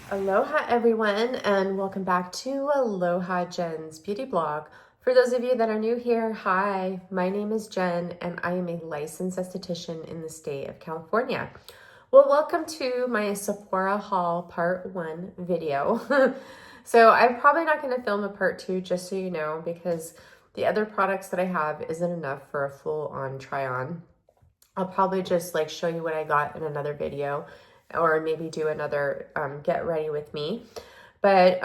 Aloha everyone, and welcome back to Aloha Jen's beauty blog. For those of you that are new here, hi, my name is Jen and I am a licensed esthetician in the state of California. Well, welcome to my Sephora haul part 1 video. So I'm probably not going to film a part 2, just so you know, because the other products that I have isn't enough for a full-on try-on. I'll probably just like show you what I got in another video, or maybe do another get ready with me. But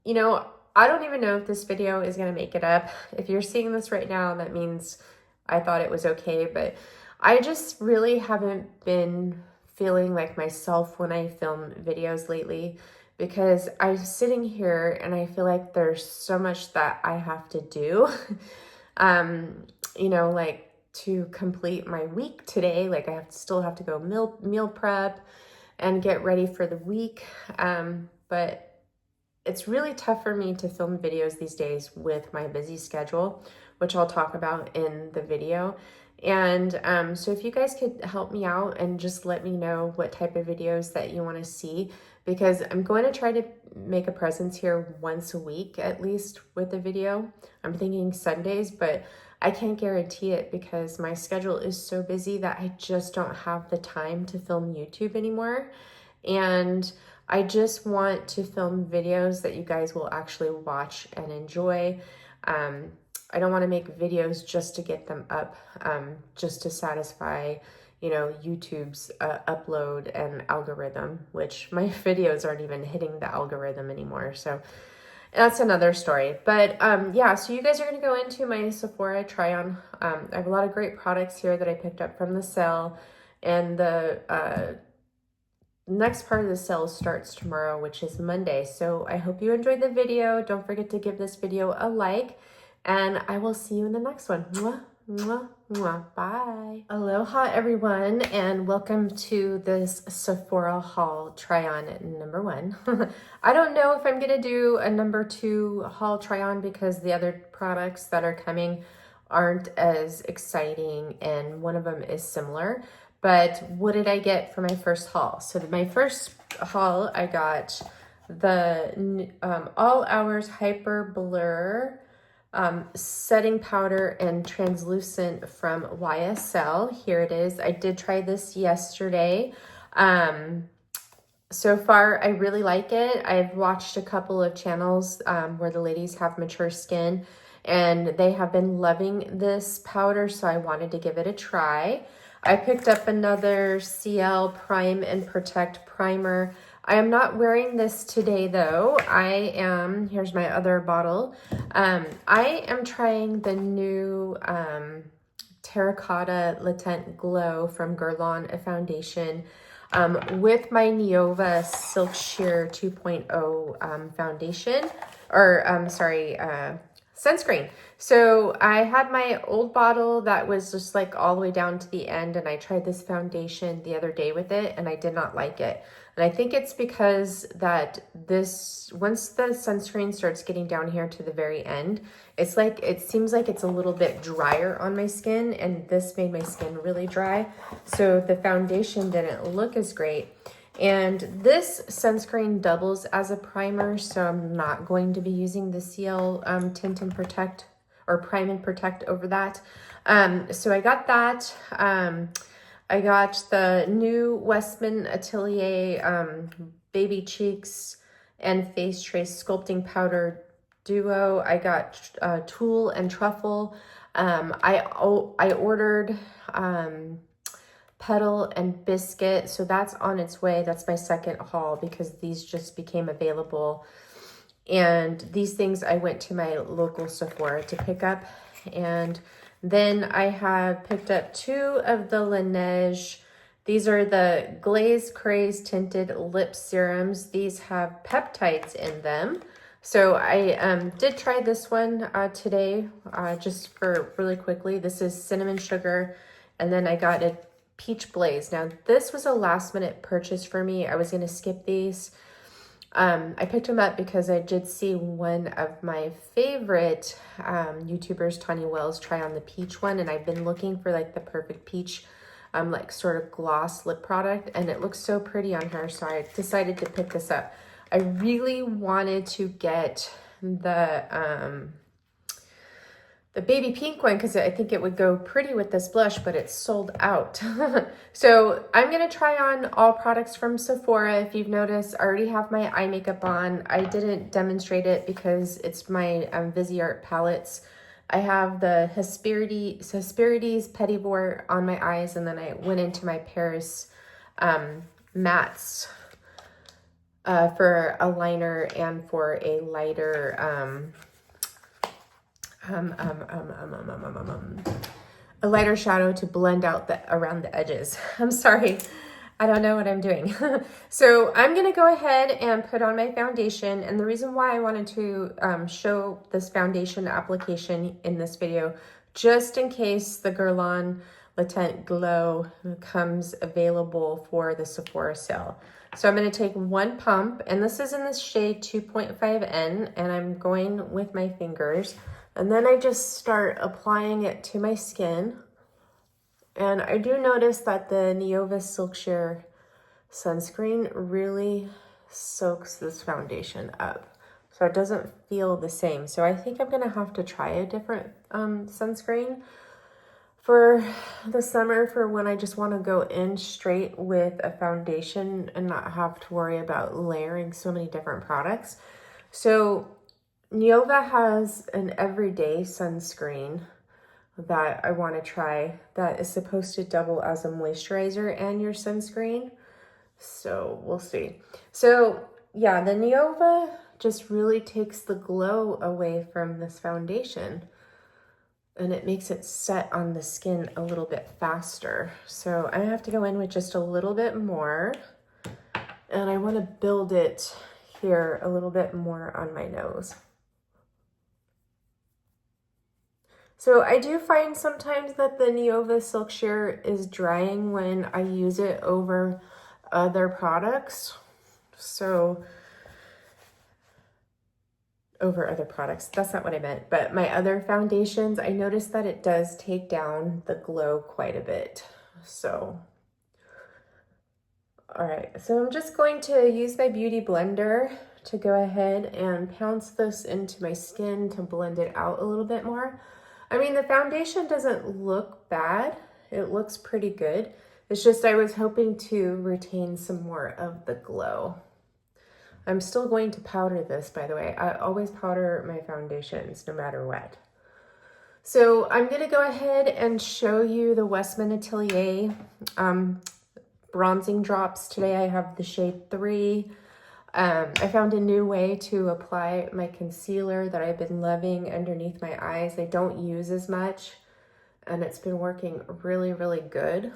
you know, I don't even know if this video is gonna make it up. If you're seeing this right now, that means I thought it was okay, but I just really haven't been feeling like myself when I film videos lately, because I'm sitting here and I feel like there's so much that I have to do. You know, like to complete my week today, like I still have to go meal prep and get ready for the week. But it's really tough for me to film videos these days with my busy schedule, which I'll talk about in the video. And so if you guys could help me out and just let me know what type of videos that you want to see, because I'm going to try to make a presence here once a week, at least with the video. I'm thinking Sundays, but I can't guarantee it because my schedule is so busy that I just don't have the time to film YouTube anymore. And I just want to film videos that you guys will actually watch and enjoy. I don't want to make videos just to get them up, just to satisfy, you know, YouTube's upload and algorithm, which my videos aren't even hitting the algorithm anymore. So that's another story. But yeah, so you guys are going to go into my Sephora try-on. I have a lot of great products here that I picked up from the sale, and the next part of the sale starts tomorrow, which is Monday. So I hope you enjoyed the video. Don't forget to give this video a like, and I will see you in the next one. Mwah, mwah, mwah. Bye. Aloha everyone, and welcome to this Sephora haul try-on number 1. I don't know if I'm gonna do a number 2 haul try-on because the other products that are coming aren't as exciting, and one of them is similar. But what did I get for my first haul? So my first haul, I got the All Hours Hyper Blur setting powder and translucent from YSL. Here it is. I did try this yesterday. So far, I really like it. I've watched a couple of channels where the ladies have mature skin, and they have been loving this powder, so I wanted to give it a try. I picked up another CL Prime and Protect Primer. I am not wearing this today though. Here's my other bottle. I am trying the new Terracotta Latent Glow from Guerlain foundation with my Neova Silk Sheer 2.0 foundation, or sunscreen. So I had my old bottle that was just like all the way down to the end, and I tried this foundation the other day with it and I did not like it. And I think it's because that once the sunscreen starts getting down here to the very end, it's like, it seems like it's a little bit drier on my skin, and this made my skin really dry. So the foundation didn't look as great. And this sunscreen doubles as a primer, so I'm not going to be using the CL Tint and Protect, or Prime and Protect over that. So I got that. I got the new Westman Atelier Baby Cheeks and Face Trace Sculpting Powder Duo. I got Tulle and Truffle. I ordered Petal and Biscuit, so that's on its way. That's my second haul because these just became available. And these things I went to my local Sephora to pick up. And then I have picked up 2 of the Laneige. These are the Glaze Craze Tinted Lip Serums. These have peptides in them. So I did try this one today, just for really quickly. This is cinnamon sugar, and then I got a Peach Blaze. Now this was a last minute purchase for me. I was going to skip these. I picked them up because I did see one of my favorite YouTubers, Tanya Wells, try on the peach one, and I've been looking for like the perfect peach like sort of gloss lip product, and it looks so pretty on her, so I decided to pick this up. I really wanted to get the baby pink one because I think it would go pretty with this blush, but it's sold out. So I'm going to try on all products from Sephora. If you've noticed, I already have my eye makeup on. I didn't demonstrate it because it's my Viseart palettes. I have the Hesperides Petitbord on my eyes, and then I went into my Paris mattes for a liner and for a lighter a lighter shadow to blend out around the edges. I'm sorry, I don't know what I'm doing. So I'm gonna go ahead and put on my foundation, and the reason why I wanted to show this foundation application in this video, just in case the Guerlain Latent Glow comes available for the Sephora sale. So I'm going to take one pump, and this is in the shade 2.5N, and I'm going with my fingers. And then I just start applying it to my skin. And I do notice that the Neurotris Silk Sheer sunscreen really soaks this foundation up. So it doesn't feel the same. So I think I'm going to have to try a different sunscreen for the summer, for when I just want to go in straight with a foundation and not have to worry about layering so many different products. So Neurotris has an everyday sunscreen that I want to try that is supposed to double as a moisturizer and your sunscreen. So we'll see. So yeah, the Neurotris just really takes the glow away from this foundation, and it makes it set on the skin a little bit faster. So I have to go in with just a little bit more, and I want to build it here a little bit more on my nose. So I do find sometimes that the Neurotris Silk Sheer is drying when I use it over other products. So over other products, that's not what I meant, but my other foundations, I noticed that it does take down the glow quite a bit. So, all right, so I'm just going to use my Beauty Blender to go ahead and pounce this into my skin to blend it out a little bit more. I mean, the foundation doesn't look bad. It looks pretty good. It's just I was hoping to retain some more of the glow. I'm still going to powder this, by the way. I always powder my foundations no matter what. So I'm going to go ahead and show you the Westman Atelier bronzing drops. Today I have the shade 3. I found a new way to apply my concealer that I've been loving underneath my eyes. I don't use as much, and it's been working really, really good.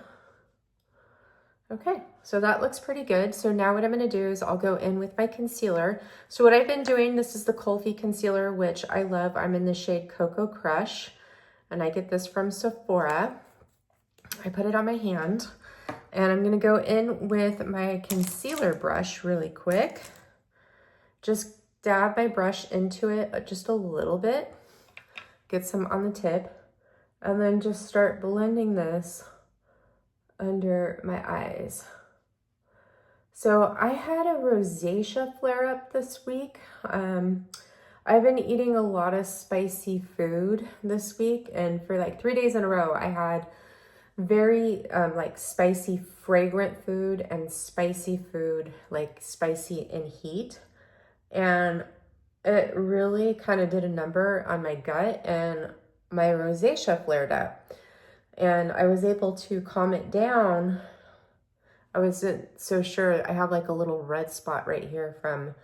Okay, so that looks pretty good. So now what I'm going to do is I'll go in with my concealer. So what I've been doing, this is the Colfi concealer, which I love. I'm in the shade Cocoa Crush, and I get this from Sephora. I put it on my hand, and I'm going to go in with my concealer brush really quick. Just dab my brush into it just a little bit, get some on the tip, and then just start blending this under my eyes. So I had a rosacea flare up this week. I've been eating a lot of spicy food this week, and for like 3 days in a row, I had very like spicy fragrant food and spicy food, like spicy in heat. And it really kind of did a number on my gut, and my rosacea flared up. And I was able to calm it down. I wasn't so sure. I have like a little red spot right here from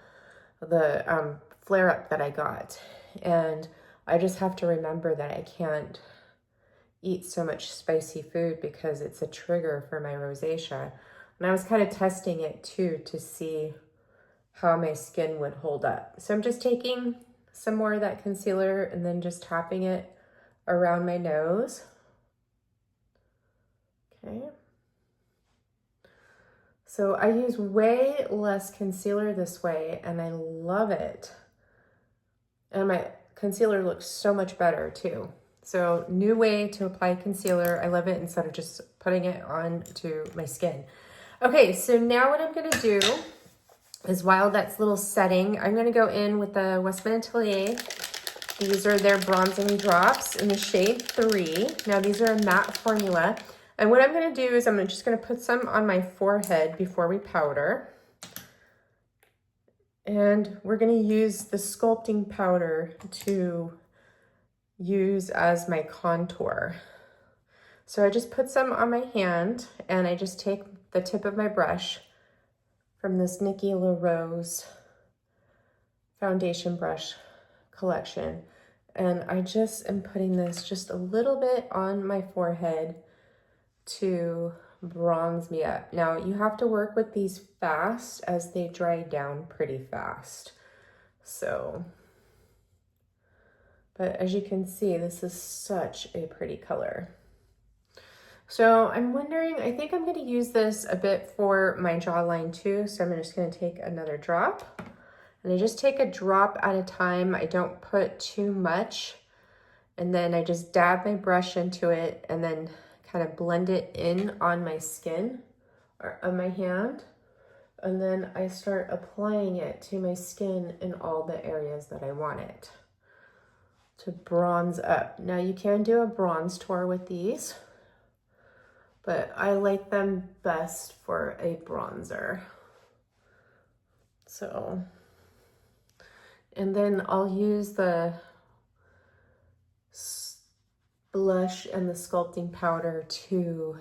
the flare up that I got. And I just have to remember that I can't eat so much spicy food because it's a trigger for my rosacea. And I was kind of testing it too to see how my skin would hold up. So I'm just taking some more of that concealer and then just tapping it around my nose. Okay. So I use way less concealer this way, and I love it. And my concealer looks so much better too. So new way to apply concealer. I love it instead of just putting it onto my skin. Okay, so now what I'm gonna do is while that's little setting, I'm gonna go in with the Westman Atelier. These are their bronzing drops in the shade 3. Now these are a matte formula. And what I'm gonna do is I'm just gonna put some on my forehead before we powder. And we're gonna use the sculpting powder to use as my contour. So I just put some on my hand and I just take the tip of my brush from this Nikki LaRose foundation brush collection. And I just am putting this just a little bit on my forehead to bronze me up. Now you have to work with these fast as they dry down pretty fast. So, but as you can see, this is such a pretty color. So I'm wondering, I think I'm gonna use this a bit for my jawline too. So I'm just gonna take another drop. And I just take a drop at a time. I don't put too much. And then I just dab my brush into it and then kind of blend it in on my skin or on my hand. And then I start applying it to my skin in all the areas that I want it to bronze up. Now you can do a bronze tour with these, but I like them best for a bronzer. So, and then I'll use the blush and the sculpting powder to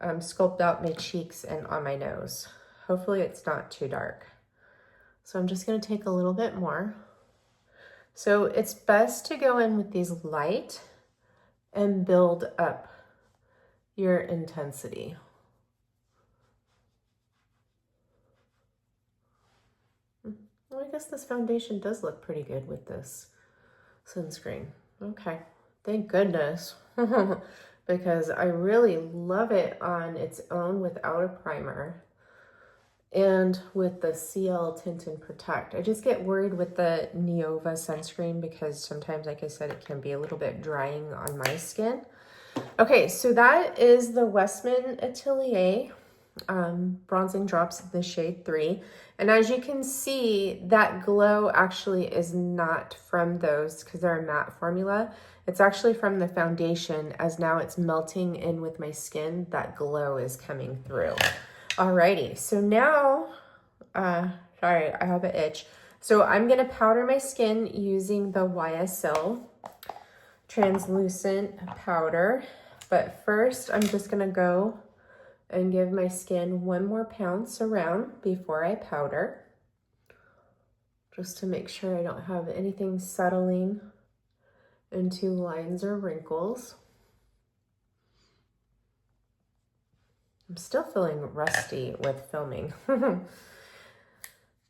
sculpt out my cheeks and on my nose. Hopefully it's not too dark. So I'm just gonna take a little bit more. So it's best to go in with these light and build up your intensity. Well, I guess this foundation does look pretty good with this sunscreen. Okay, thank goodness. Because I really love it on its own without a primer and with the CL Tint and Protect. I just get worried with the Neova sunscreen because sometimes, like I said, it can be a little bit drying on my skin. Okay, so that is the Westman Atelier bronzing drops in the shade 3. And as you can see, that glow actually is not from those because they're a matte formula. It's actually from the foundation. As now it's melting in with my skin, that glow is coming through. Alrighty, so now, sorry, I have an itch. So I'm gonna powder my skin using the YSL translucent powder. But first, I'm just gonna go and give my skin one more pounce around before I powder, just to make sure I don't have anything settling into lines or wrinkles. I'm still feeling rusty with filming.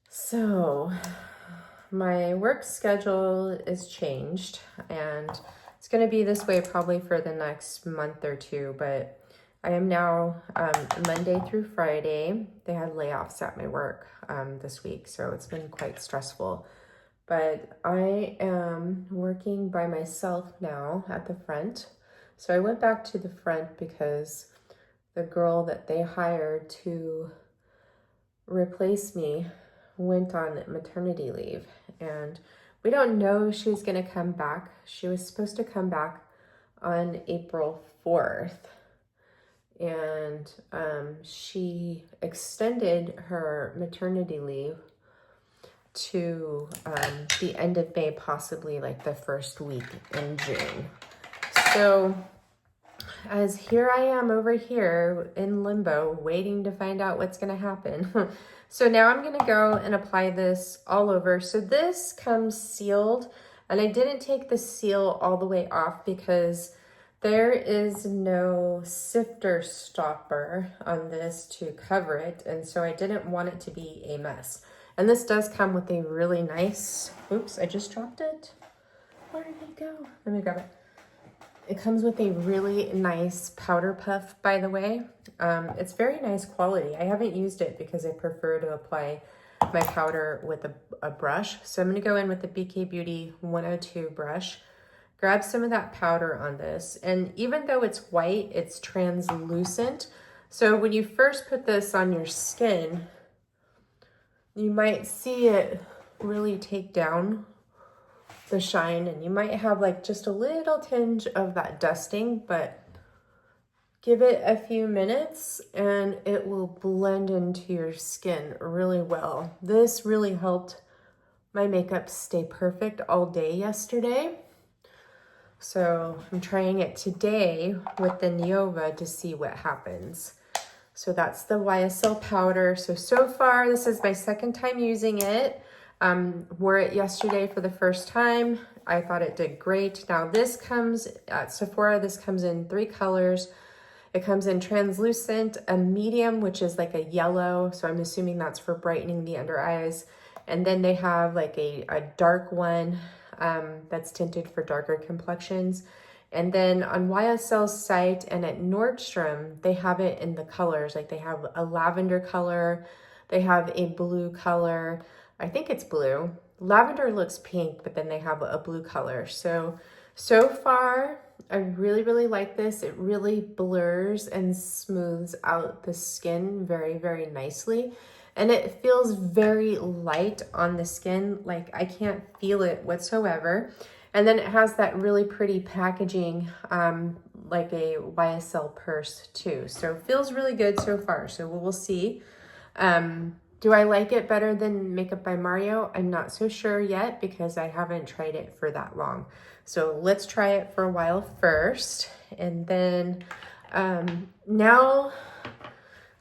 So my work schedule is changed and it's gonna be this way probably for the next month or two, but I am now Monday through Friday. They had layoffs at my work this week, so it's been quite stressful. But I am working by myself now at the front. So I went back to the front because the girl that they hired to replace me went on maternity leave. And we don't know if she's gonna come back. She was supposed to come back on April 4th. And she extended her maternity leave to the end of May, possibly like the first week in June. So as here I am over here in limbo, waiting to find out what's gonna happen. So now I'm gonna go and apply this all over. So this comes sealed, and I didn't take the seal all the way off because there is no sifter stopper on this to cover it, and so I didn't want it to be a mess. And this does come with a really nice, oops, I just dropped it. Where did it go? Let me grab it. It comes with a really nice powder puff, by the way. It's very nice quality. I haven't used it because I prefer to apply my powder with a brush. So I'm gonna go in with the BK Beauty 102 brush, grab some of that powder on this. And even though it's white, it's translucent. So when you first put this on your skin, you might see it really take down the shine, and you might have like just a little tinge of that dusting, but give it a few minutes and it will blend into your skin really well. This really helped my makeup stay perfect all day yesterday. So I'm trying it today with the Neova to see what happens. So that's the YSL powder. So far, this is my second time using it. Wore it yesterday for the first time. I thought it did great. Now this comes at Sephora, this comes in 3 colors. It comes in translucent, a medium, which is like a yellow. So I'm assuming that's for brightening the under eyes. And then they have like a dark one that's tinted for darker complexions. And then on YSL's site and at Nordstrom, they have it in the colors. Like they have a lavender color, they have a blue color. I think it's blue. Lavender looks pink, but then they have a blue color. So far, I really, really like this. It really blurs and smooths out the skin very, very nicely. And it feels very light on the skin. Like I can't feel it whatsoever. And then it has that really pretty packaging, like a YSL purse too. So it feels really good so far. So we'll see. Do I like it better than Makeup by Mario? I'm not so sure yet because I haven't tried it for that long. So let's try it for a while first. And then now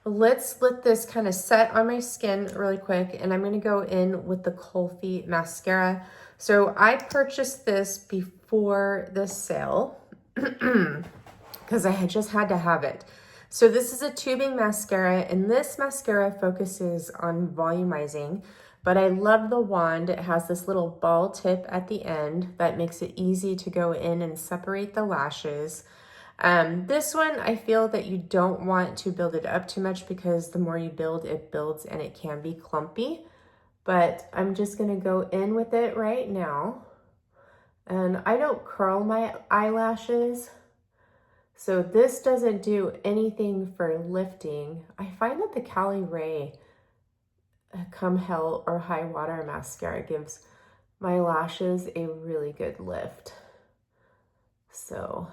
let's let this kind of set on my skin really quick. And I'm going to go in with the Kulfi mascara. So I purchased this before the sale because I just had to have it. So this is a tubing mascara, and this mascara focuses on volumizing, but I love the wand. It has this little ball tip at the end that makes it easy to go in and separate the lashes. This one, I feel that you don't want to build it up too much because the more you build, it builds and it can be clumpy. But I'm just gonna go in with it right now. And I don't curl my eyelashes, so this doesn't do anything for lifting. I find that the Cali Ray Come Hell or High Water mascara gives my lashes a really good lift. So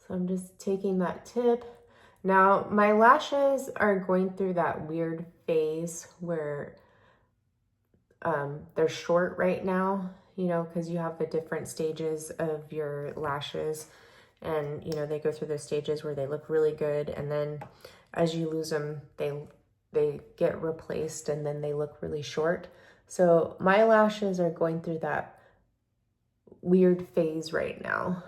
I'm just taking that tip. Now my lashes are going through that weird phase where they're short right now, you know, because you have the different stages of your lashes, and you know they go through those stages where they look really good, and then as you lose them, they get replaced, and then they look really short. So my lashes are going through that weird phase right now.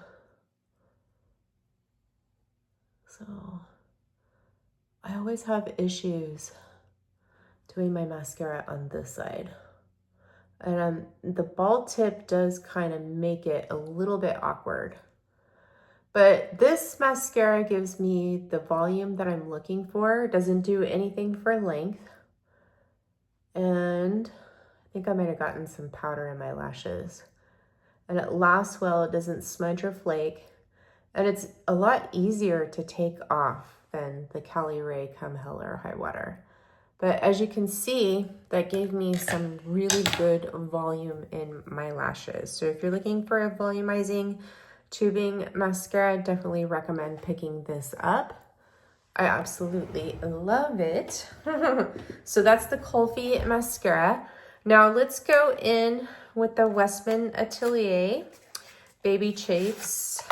So I always have issues doing my mascara on this side. And the ball tip does kind of make it a little bit awkward. But this mascara gives me the volume that I'm looking for. It doesn't do anything for length. And I think I might have gotten some powder in my lashes. And it lasts well, it doesn't smudge or flake. And it's a lot easier to take off than the Cali Ray Come Hell or High Water. But as you can see, that gave me some really good volume in my lashes. So if you're looking for a volumizing tubing mascara, I definitely recommend picking this up. I absolutely love it. So that's the Kulfi mascara. Now let's go in with the Westman Atelier Baby Chase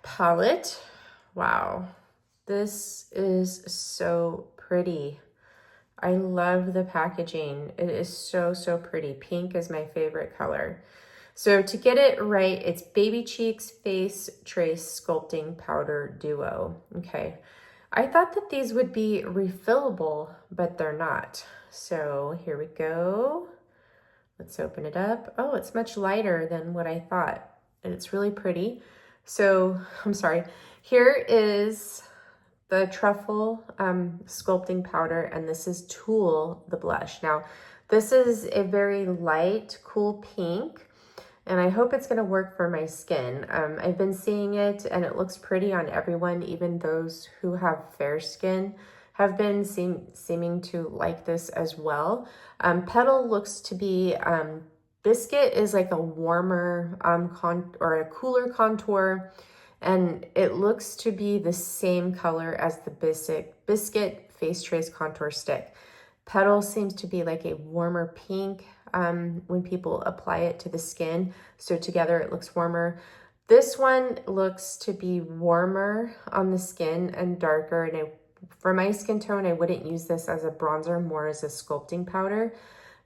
palette. Wow. This is so pretty. I love the packaging. It is so, so pretty. Pink is my favorite color. So to get it right, it's Baby Cheeks Face Trace Sculpting Powder Duo. Okay. I thought that these would be refillable, but they're not. So here we go. Let's open it up. Oh, it's much lighter than what I thought. And it's really pretty. So, I'm sorry. Here is the Truffle sculpting powder, and this is Tulle, the blush. Now, This is a very light, cool pink, and I hope it's gonna work for my skin. I've been seeing it and it looks pretty on everyone, even those who have fair skin have been seeming to like this as well. Petal looks to be, Biscuit is like a warmer or a cooler contour, and it looks to be the same color as the Biscuit Face Trace Contour Stick. Petal seems to be like a warmer pink when people apply it to the skin. So together it looks warmer. This one looks to be warmer on the skin and darker. And for my skin tone, I wouldn't use this as a bronzer, more as a sculpting powder,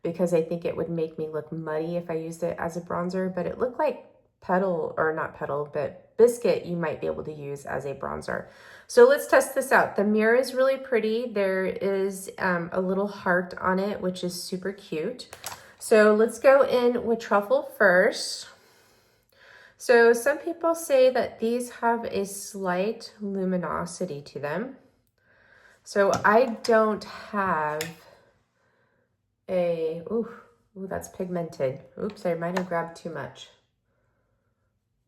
because I think it would make me look muddy if I used it as a bronzer. But it looked like Petal, or not Petal, but Biscuit you might be able to use as a bronzer. So let's test this out. The mirror is really pretty. There is a little heart on it, which is super cute. So let's go in with Truffle first. So some people say that these have a slight luminosity to them. So I don't have a, ooh, that's pigmented. Oops, I might have grabbed too much.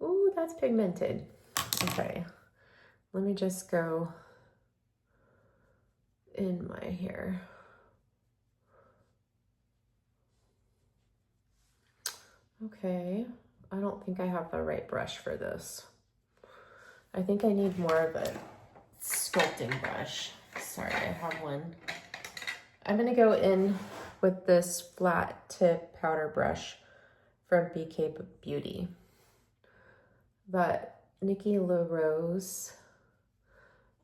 Ooh, that's pigmented. Okay, let me just go in my hair. Okay, I don't think I have the right brush for this. I think I need more of a sculpting brush. Sorry, I have one. I'm gonna go in with this flat tip powder brush from BK Beauty. But Nikki LaRose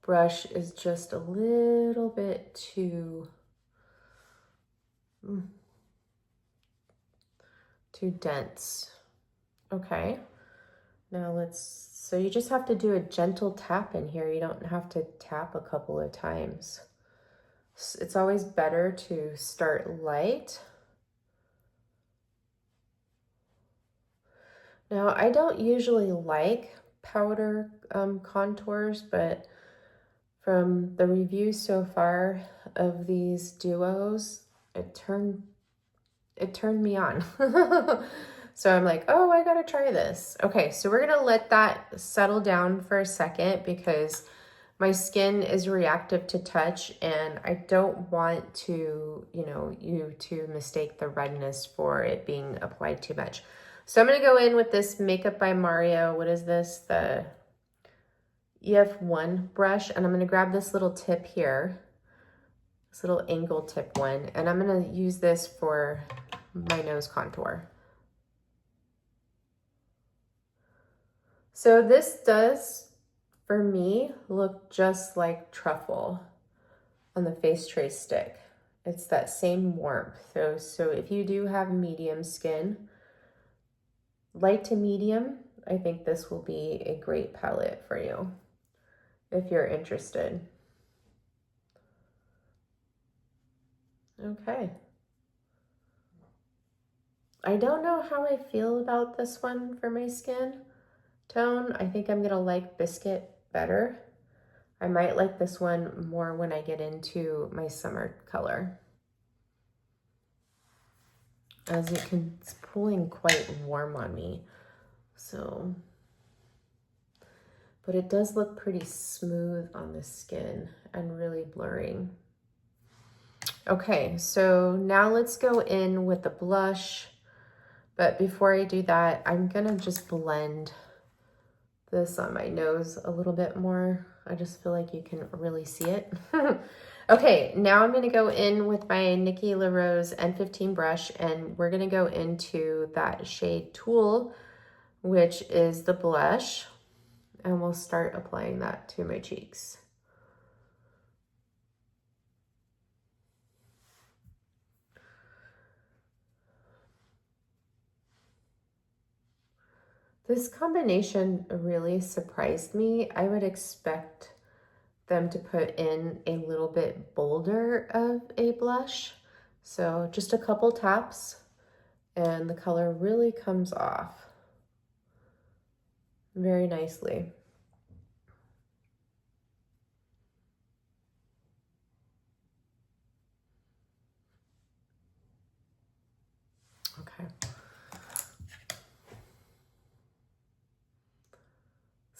brush is just a little bit too dense. Okay, now so you just have to do a gentle tap in here. You don't have to tap a couple of times. It's always better to start light. Now, I don't usually like powder contours, but from the reviews so far of these duos, it turned me on. So I'm like, oh, I gotta try this. Okay, so we're gonna let that settle down for a second because my skin is reactive to touch and I don't want to, you to mistake the redness for it being applied too much. So I'm gonna go in with this Makeup by Mario. What is this? The EF1 brush. And I'm gonna grab this little tip here, this little angle tip one, and I'm gonna use this for my nose contour. So this does, for me, look just like Truffle on the Face Trace stick. It's that same warmth. So if you do have medium skin, light to medium, I think this will be a great palette for you if you're interested. Okay. I don't know how I feel about this one for my skin tone. I think I'm gonna like Biscuit better. I might like this one more when I get into my summer color. As you can, it's pulling quite warm on me. So, but it does look pretty smooth on the skin and really blurring. Okay, so now let's go in with the blush. But before I do that, I'm gonna just blend this on my nose a little bit more. I just feel like you can really see it. Okay, now I'm gonna go in with my Nikki LaRose N15 brush and we're gonna go into that shade Tool, which is the blush, and we'll start applying that to my cheeks. This combination really surprised me. I would expect them to put in a little bit bolder of a blush. So just a couple taps and the color really comes off very nicely.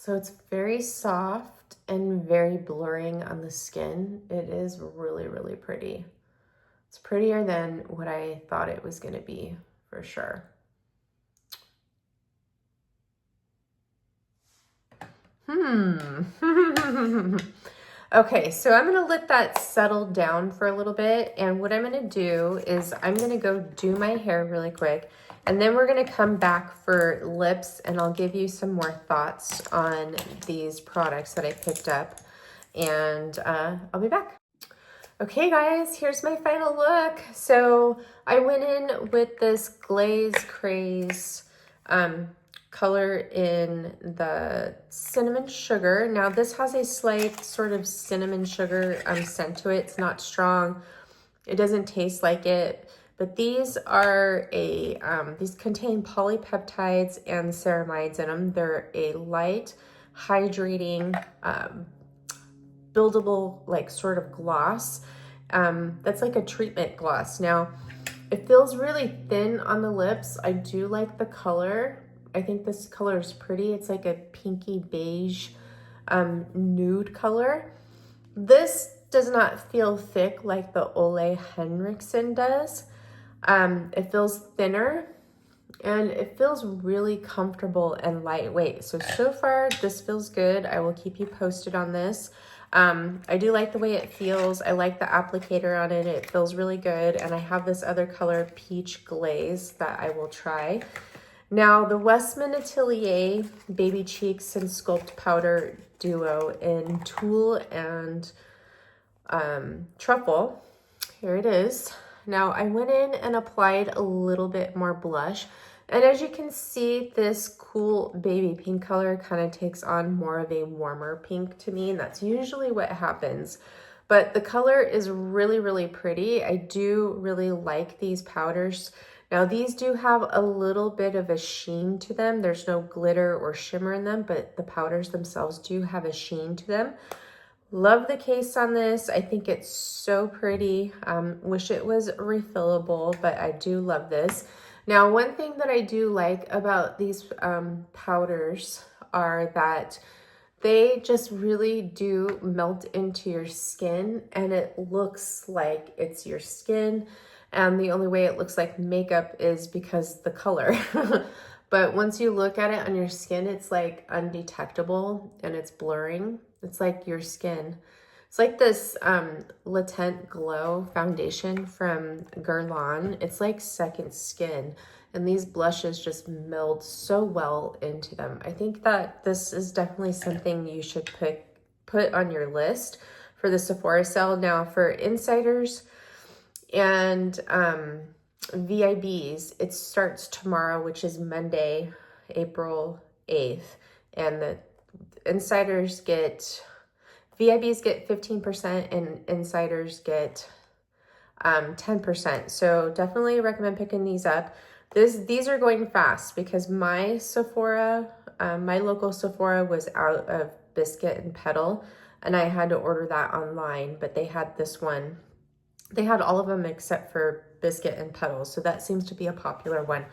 So it's very soft and very blurring on the skin. It is really, really pretty. It's prettier than what I thought it was going to be, for sure. Okay, so I'm going to let that settle down for a little bit. And what I'm going to do is I'm going to go do my hair really quick. And then we're going to come back for lips, and I'll give you some more thoughts on these products that I picked up. And I'll be back. Okay, guys, here's my final look. So I went in with this Glaze Craze color in the cinnamon sugar. Now this has a slight sort of cinnamon sugar scent to it. It's not strong. It doesn't taste like it. But these are these contain polypeptides and ceramides in them. They're a light, hydrating, buildable, like sort of gloss. That's like a treatment gloss. Now, it feels really thin on the lips. I do like the color. I think this color is pretty. It's like a pinky beige nude color. This does not feel thick like the Ole Henriksen does. It feels thinner and it feels really comfortable and lightweight. So far this feels good. I will keep you posted on this. I do like the way it feels. I like the applicator on it. It feels really good. And I have this other color, Peach Glaze, that I will try. Now, the Westman Atelier Baby Cheeks and Sculpt Powder Duo in Tulle and Truffle. Here it is. Now, I went in and applied a little bit more blush. And as you can see, this cool baby pink color kind of takes on more of a warmer pink to me, and that's usually what happens. But the color is really, really pretty. I do really like these powders. Now, these do have a little bit of a sheen to them. There's no glitter or shimmer in them, but the powders themselves do have a sheen to them. Love the case on this. I think it's so pretty. Wish it was refillable, but I do love this. Now, one thing that I do like about these powders are that they just really do melt into your skin, and it looks like it's your skin. And the only way it looks like makeup is because the color. But once you look at it on your skin, it's like undetectable and it's blurring. It's like your skin. It's like this Latent Glow foundation from Guerlain. It's like second skin. And these blushes just meld so well into them. I think that this is definitely something you should put on your list for the Sephora sale. Now, for insiders and VIBs, it starts tomorrow, which is Monday, April 8th. And the insiders get, VIBs get 15% and insiders get 10%. So definitely recommend picking these up. These are going fast because my Sephora, my local Sephora was out of Biscuit and Petal, and I had to order that online, but they had this one. They had all of them except for Biscuit and Petal, so that seems to be a popular one.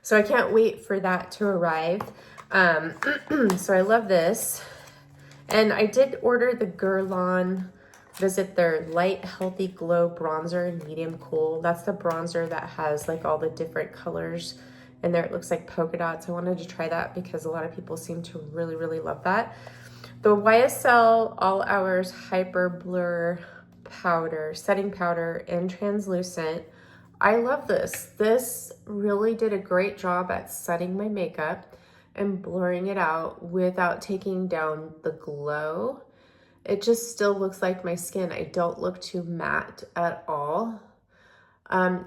So I can't wait for that to arrive. So I love this. And I did order the Guerlain Visit their Light Healthy Glow Bronzer Medium Cool. That's the bronzer that has like all the different colors in there. It looks like polka dots. I wanted to try that because a lot of people seem to really, really love that. The YSL All Hours Hyper Blur Powder, Setting Powder in Translucent. I love this. This really did a great job at setting my makeup and blurring it out without taking down the glow. It just still looks like my skin. I don't look too matte at all.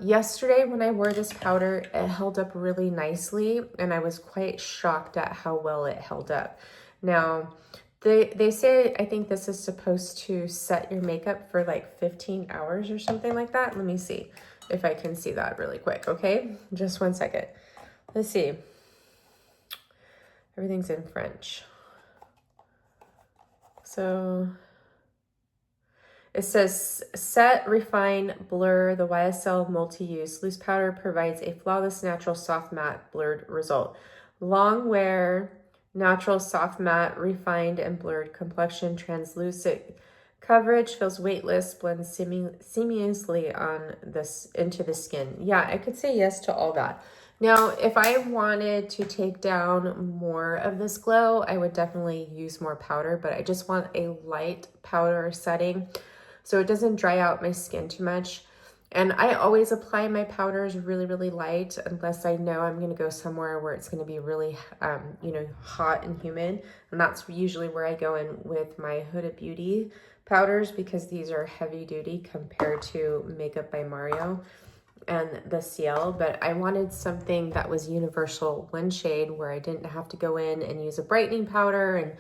Yesterday when I wore this powder, it held up really nicely, and I was quite shocked at how well it held up. Now, they say, I think this is supposed to set your makeup for like 15 hours or something like that. Let me see if I can see that really quick, okay? Just 1 second. Let's see. Everything's in French. So it says, set, refine, blur, the YSL multi-use. Loose powder provides a flawless, natural, soft, matte, blurred result. Long wear, Natural, soft, matte, refined, and blurred complexion, translucent coverage, feels weightless, blends seamlessly on this into the skin. Yeah, I could say yes to all that. Now, if I wanted to take down more of this glow, I would definitely use more powder, but I just want a light powder setting so it doesn't dry out my skin too much. And I always apply my powders really, really light unless I know I'm going to go somewhere where it's going to be really, hot and humid. And that's usually where I go in with my Huda Beauty powders because these are heavy duty compared to Makeup by Mario and the CL. But I wanted something that was universal one shade where I didn't have to go in and use a brightening powder and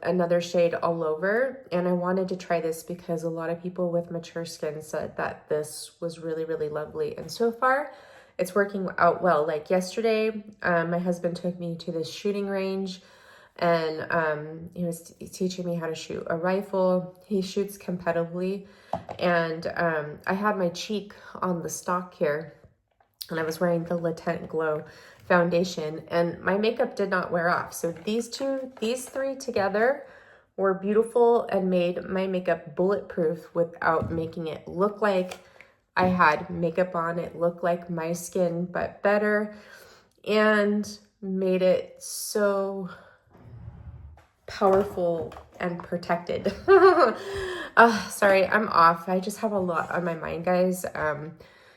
another shade all over. And I wanted to try this because a lot of people with mature skin said that this was really, really lovely. And so far it's working out well. Like yesterday, my husband took me to this shooting range and he was teaching me how to shoot a rifle. He shoots competitively. And I had my cheek on the stock here and I was wearing the Latent Glow foundation and my makeup did not wear off. So these three together were beautiful and made my makeup bulletproof without making it look like I had makeup on. It looked like my skin, but better, and made it so powerful and protected. Sorry, I'm off. I just have a lot on my mind, guys.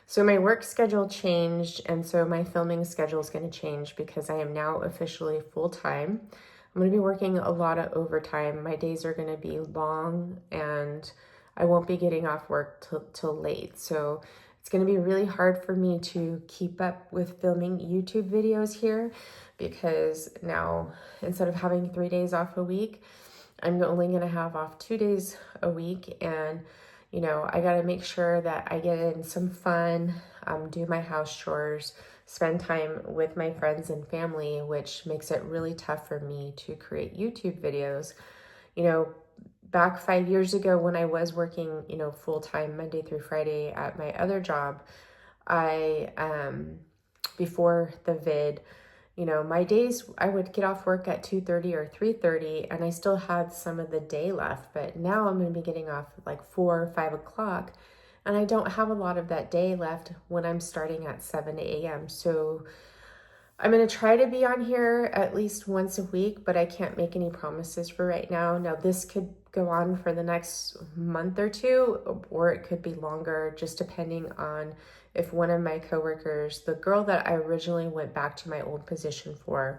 So my work schedule changed, and so my filming schedule is going to change because I am now officially full-time. I'm going to be working a lot of overtime. My days are going to be long, and I won't be getting off work till late. So it's going to be really hard for me to keep up with filming YouTube videos here because now instead of having 3 days off a week, I'm only going to have off 2 days a week. And I got to make sure that I get in some fun, do my house chores, spend time with my friends and family, which makes it really tough for me to create YouTube videos. Back 5 years ago when I was working, full-time Monday through Friday at my other job, before the vid, my days, I would get off work at 2:30 or 3:30 and I still had some of the day left, but now I'm going to be getting off at like 4 or 5 o'clock and I don't have a lot of that day left when I'm starting at 7 a.m. So I'm going to try to be on here at least once a week, but I can't make any promises for right now. Now, this could go on for the next month or two, or it could be longer, just depending on if one of my coworkers, the girl that I originally went back to my old position for,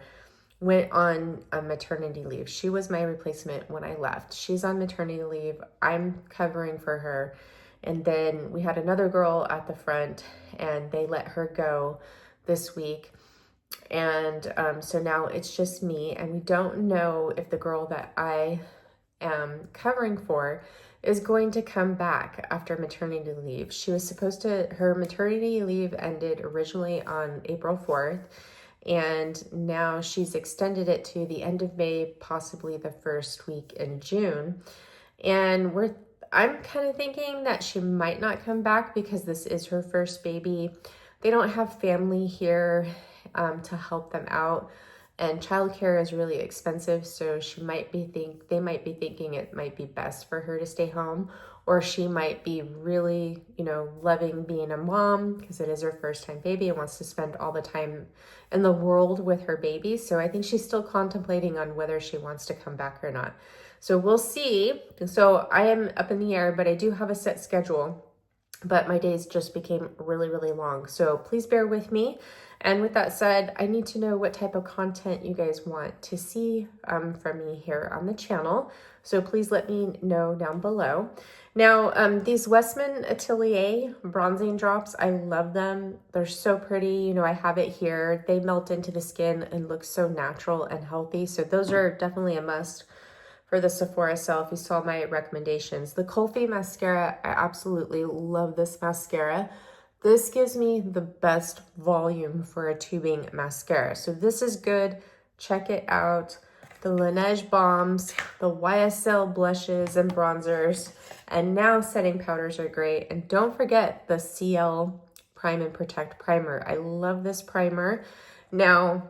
went on a maternity leave. She was my replacement when I left. She's on maternity leave. I'm covering for her. And then we had another girl at the front and they let her go this week. And so now it's just me, and we don't know if the girl that I am covering for is going to come back after maternity leave. She was supposed to, her maternity leave ended originally on April 4th, and now she's extended it to the end of May, possibly the first week in June. And I'm kind of thinking that she might not come back because this is her first baby. They don't have family here to help them out, and childcare is really expensive, so they might be thinking it might be best for her to stay home, or she might be really loving being a mom because it is her first time baby and wants to spend all the time in the world with her baby. So I think she's still contemplating on whether she wants to come back or not. So we'll see. So I am up in the air, but I do have a set schedule, but my days just became really, really long. So please bear with me. And with that said, I need to know what type of content you guys want to see from me here on the channel. So please let me know down below. Now, these Westman Atelier bronzing drops, I love them. They're so pretty. I have it here. They melt into the skin and look so natural and healthy. So those are definitely a must for the Sephora sale if you saw my recommendations. The Kulfi mascara, I absolutely love this mascara. This gives me the best volume for a tubing mascara. So this is good. Check it out. The Laneige Bombs, the YSL blushes and bronzers, and now setting powders are great. And don't forget the CL Prime and Protect Primer. I love this primer. Now,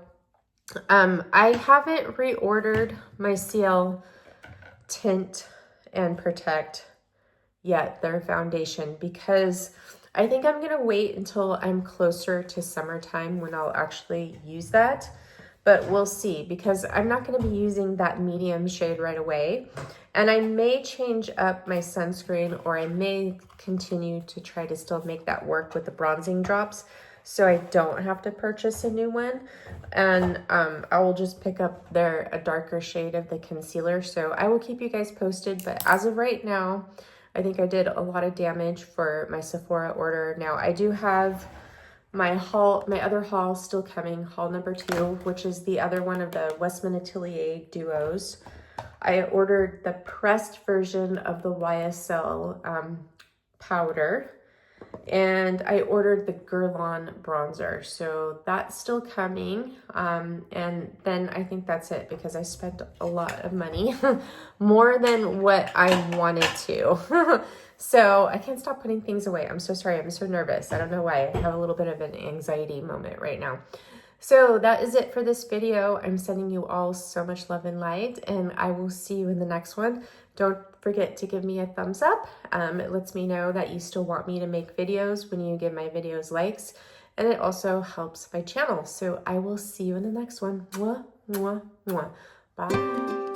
I haven't reordered my CL Tint and Protect yet, their foundation, because I think I'm gonna wait until I'm closer to summertime when I'll actually use that. But we'll see, because I'm not gonna be using that medium shade right away. And I may change up my sunscreen, or I may continue to try to still make that work with the bronzing drops, so I don't have to purchase a new one. And I will just pick up a darker shade of the concealer. So I will keep you guys posted, but as of right now, I think I did a lot of damage for my Sephora order. Now I do have my other haul still coming, haul number 2, which is the other one of the Westman Atelier duos. I ordered the pressed version of the YSL powder, and I ordered the Guerlain bronzer. So that's still coming. And then I think that's it, because I spent a lot of money, more than what I wanted to. So I can't stop putting things away. I'm so sorry. I'm so nervous. I don't know why. I have a little bit of an anxiety moment right now. So that is it for this video. I'm sending you all so much love and light, and I will see you in the next one. Don't forget to give me a thumbs up. It lets me know that you still want me to make videos when you give my videos likes, and it also helps my channel. So I will see you in the next one. Mwah, mwah, mwah. Bye.